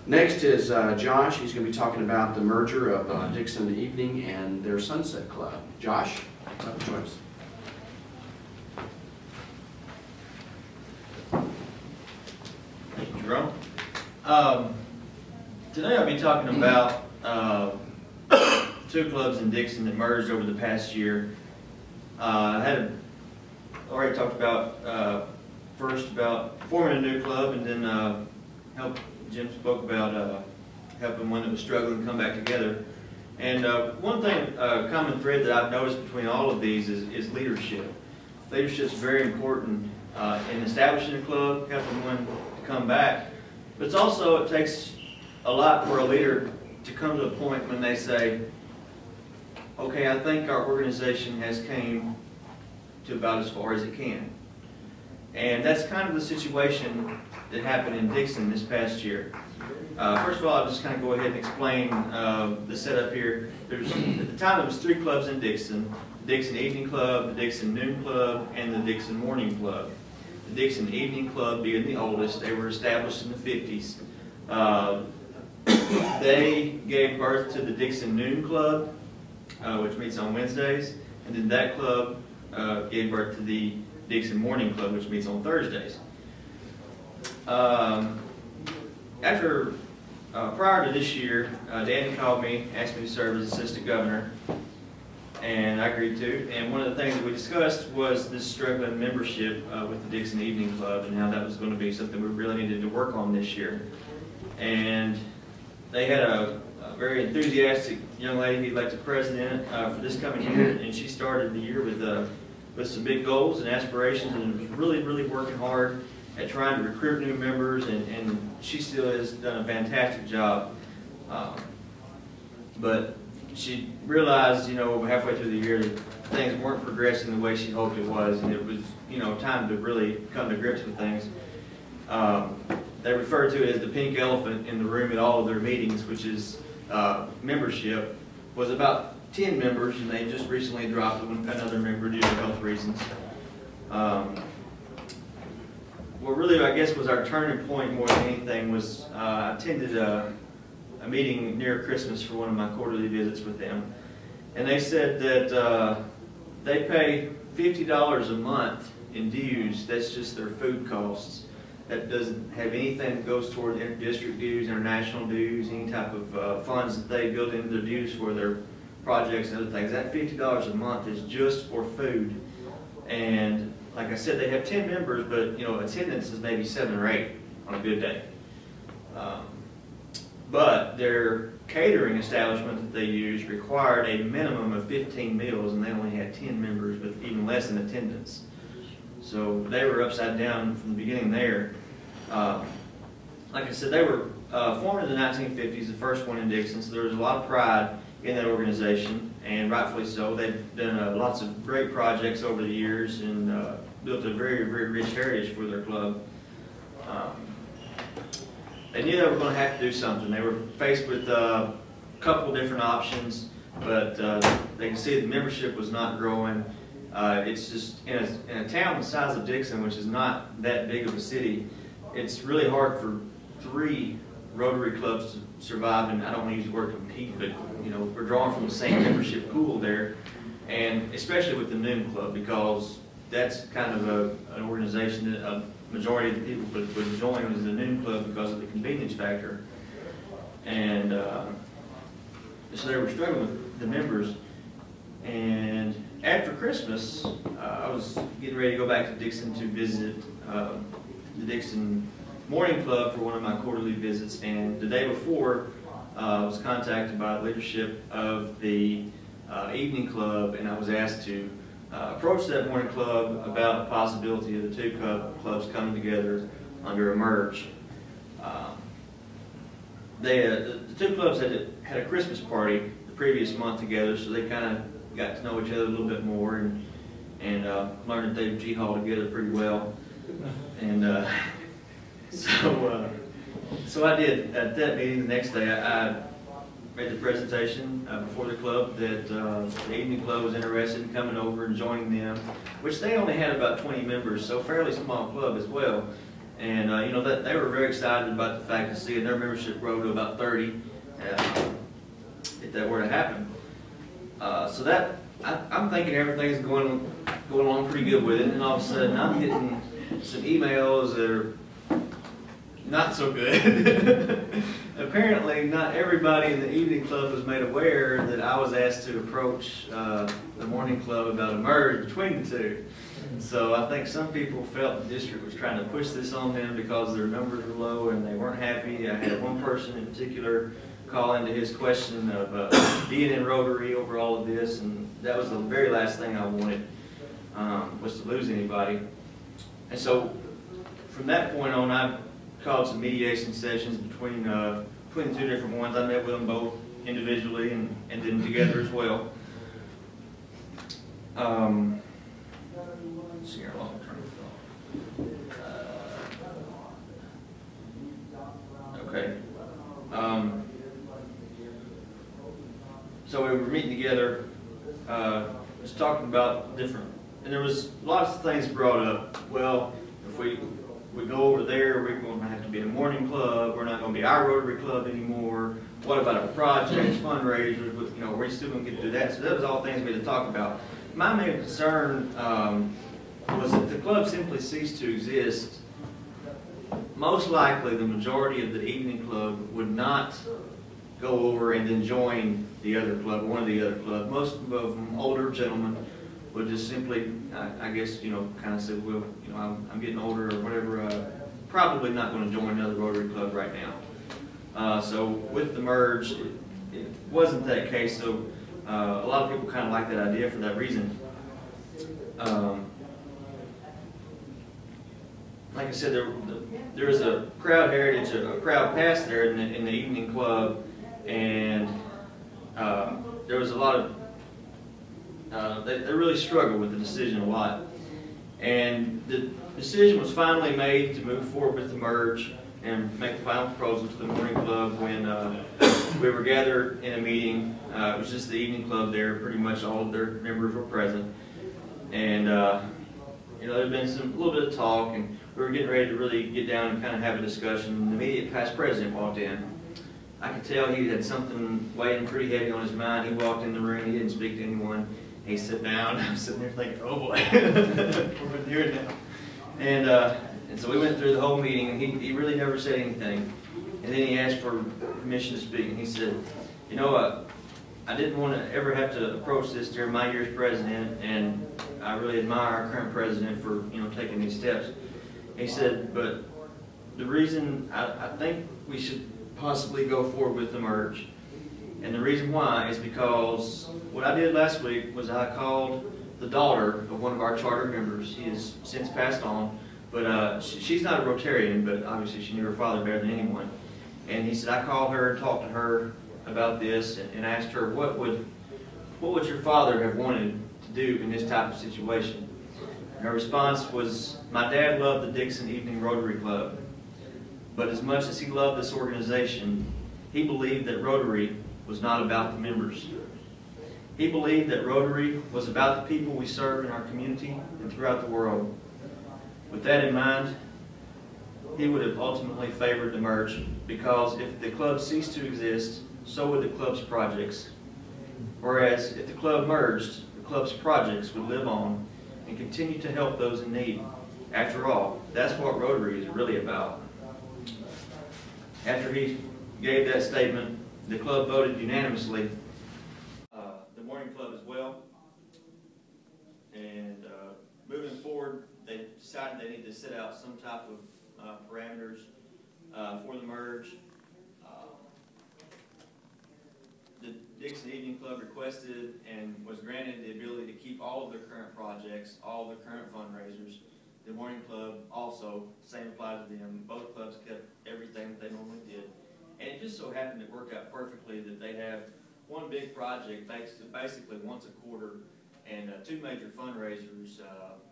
Next is Josh. He's going to be talking about the merger of Dickson Evening and their Sunset Club. Josh, join us. Thank you, Jerome. Today I'll be talking about two clubs in Dickson that merged over the past year. I already talked about first about forming a new club, and then Jim spoke about helping one that was struggling come back together. And one thing, common thread that I've noticed between all of these is leadership. Leadership is very important in establishing a club, helping one to come back. But it's also, it takes a lot for a leader to come to a point when they say, okay, I think our organization has came to about as far as it can. And that's kind of the situation that happened in Dickson this past year. First of all, I'll just kind of go ahead and explain the setup here. At the time, there was 3 clubs in Dickson: the Dickson Evening Club, the Dickson Noon Club, and the Dickson Morning Club. The Dickson Evening Club being the oldest. They were established in the 50s. They gave birth to the Dickson Noon Club, which meets on Wednesdays, and then that club gave birth to the Dickson Morning Club, which meets on Thursdays. Prior to this year, Danny called me, asked me to serve as assistant governor, and I agreed to. And one of the things that we discussed was this struggling membership with the Dickson Evening Club, and how that was going to be something we really needed to work on this year. And they had a very enthusiastic young lady elected president for this coming year, and she started the year with some big goals and aspirations, and was really working hard at trying to recruit new members, and she still has done a fantastic job. But she realized, halfway through the year that things weren't progressing the way she hoped it was, and it was, time to really come to grips with things. They refer to it as the pink elephant in the room at all of their meetings, which is membership. Was about 10 members, and they just recently dropped another member due to health reasons. What really, I guess, was our turning point more than anything was I attended a meeting near Christmas for one of my quarterly visits with them. And they said that they pay $50 a month in dues. That's just their food costs. That doesn't have anything that goes toward district dues, international dues, any type of funds that they build into their dues for their projects and other things. That $50 a month is just for food. And like I said, they have 10 members, but attendance is maybe 7 or 8 on a good day. But their catering establishment that they use required a minimum of 15 meals, and they only had 10 members with even less in attendance. So they were upside down from the beginning there. Like I said, they were formed in the 1950s, the first one in Dickson, so there was a lot of pride in that organization, and rightfully so. They've done lots of great projects over the years, and built a very rich heritage for their club. They knew they were going to have to do something. They were faced with a couple different options, but they could see the membership was not growing. It's just, in a town the size of Dickson, which is not that big of a city, it's really hard for 3 Rotary clubs to survive, and I don't want to use the word compete, but we're drawing from the same membership pool there, and especially with the Noon Club, because that's kind of an organization that a majority of the people would join as the Noon Club because of the convenience factor. And so they were struggling with the members. And after Christmas, I was getting ready to go back to Dickson to visit the Dickson Morning Club for one of my quarterly visits. And the day before, I was contacted by the leadership of the Evening Club, and I was asked to approach that morning club about the possibility of the 2 clubs coming together under a merge. The 2 clubs had a Christmas party the previous month together, so they kind of got to know each other a little bit more, and learned that they G-haul together pretty well. And so I did. At that meeting the next day, I made the presentation before the club that the Evening Club was interested in coming over and joining them, which they only had about 20 members, so fairly small club as well. And you know, that they were very excited about the fact of seeing their membership grow to about 30, if that were to happen. So that I'm thinking everything's going along pretty good with it, and all of a sudden I'm getting some emails that are not so good. Apparently, not everybody in the evening club was made aware that I was asked to approach the morning club about a merge between the two. So I think some people felt the district was trying to push this on them because their numbers were low and they weren't happy. I had one person in particular call into his question of being in Rotary over all of this, and that was the very last thing I wanted, was to lose anybody. And so from that point on, I called some mediation sessions between the two different ones. I met with them both individually and then together as well. Let's see here, I lost my train of thought. Okay. So we were meeting together, just talking about different, and there was lots of things brought up. Well, if we go over there, we're going to have to be a morning club. We're not going to be our Rotary Club anymore. What about our projects, fundraisers? You know, we're still going to get to do that. So that was all things we had to talk about. My main concern was that the club simply ceased to exist. Most likely, the majority of the evening club would not go over and then join the other club, one of the other clubs. Most of them, older gentlemen, would just simply, I guess, you know, kind of say, well, you know, I'm getting older or whatever, probably not going to join another Rotary Club right now. So with the merge, it wasn't that case, so a lot of people kind of like that idea for that reason. Like I said, there was a crowd heritage, a crowd past there in the evening club, and there was a lot of, they really struggled with the decision a lot. And the decision was finally made to move forward with the merge and make the final proposal to the morning club when we were gathered in a meeting. It was just the evening club there. Pretty much all of their members were present. And you know, there had been a little bit of talk, and we were getting ready to really get down and kind of have a discussion. The immediate past president walked in. I could tell he had something weighing pretty heavy on his mind. He walked in the room. He didn't speak to anyone. He sat down. I'm sitting there thinking, oh boy, we're here now. And so we went through the whole meeting, and he really never said anything. And then he asked for permission to speak, and he said, you know, I didn't want to ever have to approach this during my year as president, and I really admire our current president for, you know, taking these steps. He said, but the reason I think we should possibly go forward with the merge, and the reason why is because what I did last week was I called the daughter of one of our charter members. He has since passed on, but she's not a Rotarian, but obviously she knew her father better than anyone. And he said, I called her and talked to her about this and asked her, what would your father have wanted to do in this type of situation? And her response was, my dad loved the Dickson Evening Rotary Club, but as much as he loved this organization, he believed that Rotary was not about the members. He believed that Rotary was about the people we serve in our community and throughout the world. With that in mind, he would have ultimately favored the merge, because if the club ceased to exist, so would the club's projects. Whereas if the club merged, the club's projects would live on and continue to help those in need. After all, that's what Rotary is really about. After he gave that statement, the club voted unanimously, the morning club as well. And moving forward, they decided they need to set out some type of parameters for the merge. The Dickson Evening Club requested and was granted the ability to keep all of their current projects, all of their current fundraisers. The morning club also, same applied to them. Both clubs kept everything that they normally did. And it just so happened it worked out perfectly that they have one big project basically once a quarter, and two major fundraisers.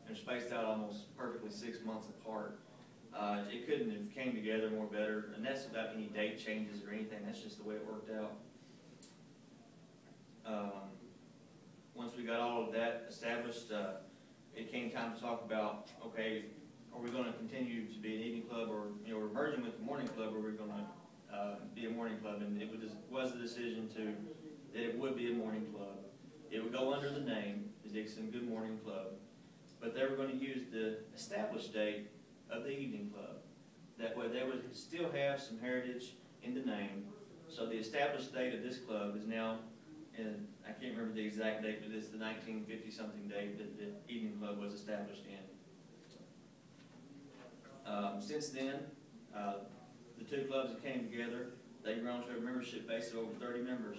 They're spaced out almost perfectly 6 months apart. It couldn't have came together more better, and that's without any date changes or anything. That's just the way it worked out. Once we got all of that established, it came time to talk about, okay, are we gonna continue to be an evening club, or, we're merging with the morning club, or we're gonna be a morning club? And it was the decision that it would be a morning club. It would go under the name, the Dickson Good Morning Club, but they were going to use the established date of the evening club. That way they would still have some heritage in the name. So the established date of this club is now, and I can't remember the exact date, but it's the 1950-something date that the evening club was established in. Since then, the two clubs that came together, they've grown to a membership base of over 30 members.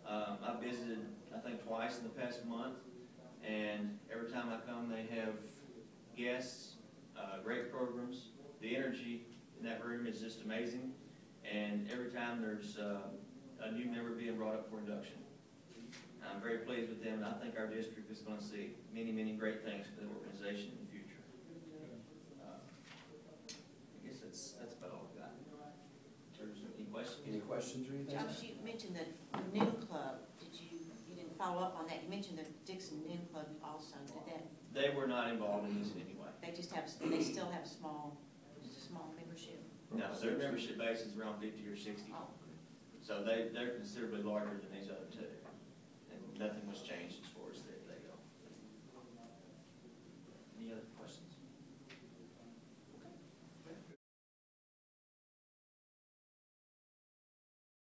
I've visited, I think, twice in the past month, and every time I come, they have guests, great programs. The energy in that room is just amazing, and every time there's a new member being brought up for induction. I'm very pleased with them, and I think our district is going to see many, many great things for the organization in the future. I guess that's about all I've got. Any questions? Any questions or anything? Josh, you mentioned the noon club. You didn't follow up on that. You mentioned the Dickson Noon Club also. Did that? They were not involved in this in any way. They still have just a small membership? No, their membership base is around 50 or 60. Oh. So they're considerably larger than these other two. And nothing was changed as far as this.